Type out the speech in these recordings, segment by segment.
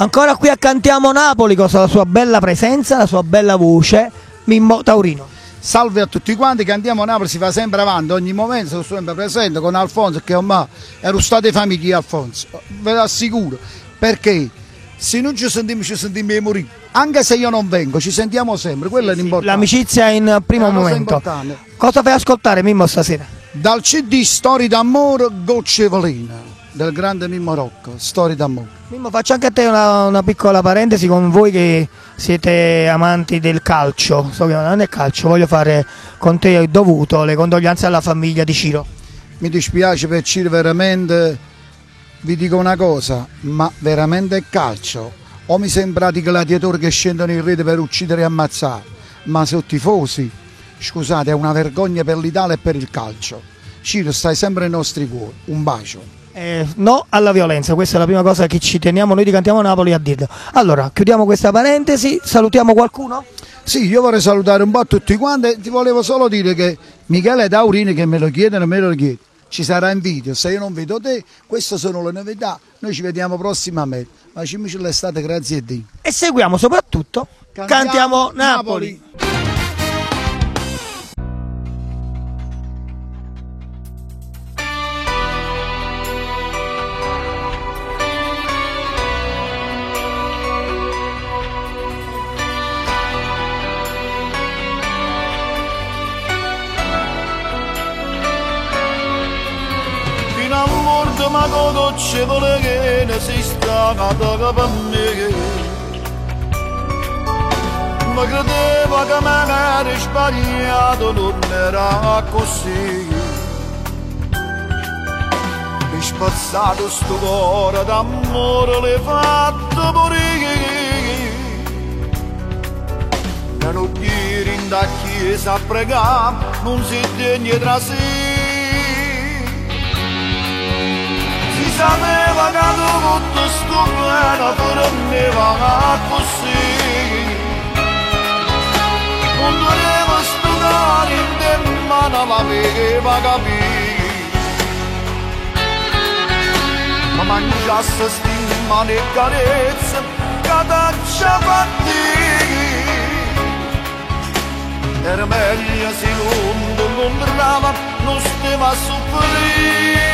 Ancora qui a Cantiamo Napoli con la sua bella presenza, la sua bella voce, Mimmo Taurino. Salve a tutti quanti, Cantiamo Napoli si fa sempre avanti, ogni momento sono sempre presente con Alfonso, che ormai ero state famiglie di Alfonso, ve lo assicuro, perché se non ci sentiamo morire, anche se io non vengo, ci sentiamo sempre, quello è l'importante. L'amicizia in primo momento. Cosa fai ascoltare, Mimmo, stasera? Dal CD Storie d'amore, Gocce Valena, del grande Mimmo Rocco, Storie d'amore. Mimmo, faccio anche a te una piccola parentesi con voi che siete amanti del calcio. So che non è calcio, voglio fare con te dovuto le condoglianze alla famiglia di Ciro. Mi dispiace per Ciro, veramente, vi dico una cosa, ma veramente è calcio. O mi sembrate i gladiatori che scendono in rete per uccidere e ammazzare, ma se tifosi, scusate, è una vergogna per l'Italia e per il calcio. Ciro, stai sempre nei nostri cuori, un bacio. No alla violenza, questa è la prima cosa che ci teniamo noi di Cantiamo Napoli a dirlo. Allora, chiudiamo questa parentesi, salutiamo qualcuno? Sì, io vorrei salutare un po' tutti quanti, ti volevo solo dire che Michele Taurini che me lo chiedono, ci sarà in video, se io non vedo te, queste sono le novità, noi ci vediamo prossimamente, ma ci l'estate, grazie a Dio. E seguiamo soprattutto Cantiamo Napoli. Ma cosa ci vuole che ne si sta per me? Ma credevo che magari sbagliato non era così. Mi spazzato sto cuore d'amore l'hai fatto morire. E non dire in da chiesa a pregare non si degni tra sé. Sapeva che tutto sto bene per me va così. Non dovevo studiare in te, ma non l'aveva capito. Ma mangiasse stima e carezze che t'accia fatti. Era meglio se non incontrava, non stava a soffrire.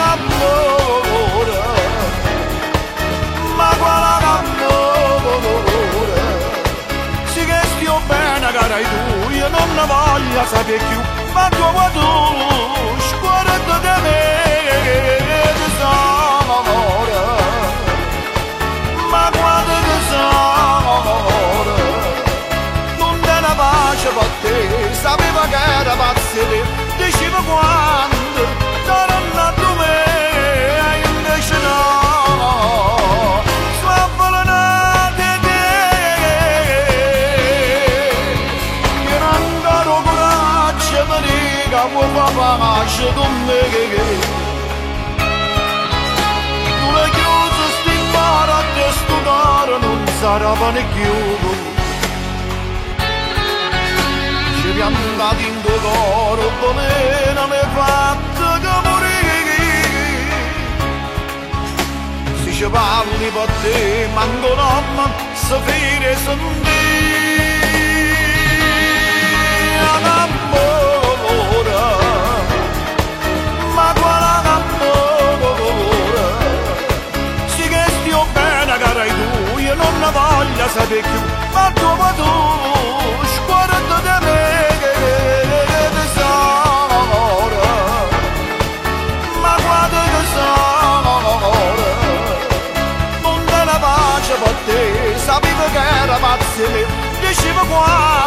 Amore, ma quale amore? Si che stia bene cara tu, io non ne voglio sapere più, ma tu sguardo di me, tesoro, ma quando tesoro, non te ne pace per te, sapeva che era pazzo te, diceva quando. Donna tu me, invece no, sfavvalanate te, che non caro coraggio mi dica vuoi fare pace con me, tu l'hai chiuso stimmare a te studiare non sarà pane più, ci abbiamo dato in tuo cuore, come non l'hai fatto che ci parli per te, manco non si fine sentire amore, ma quale amore, si che stia bene cara tu, io non ne voglio sapere più, ma tu sguardo di me, tesoro, ma quando tesoro, per te, sapevo che era pazzo, diceva qua.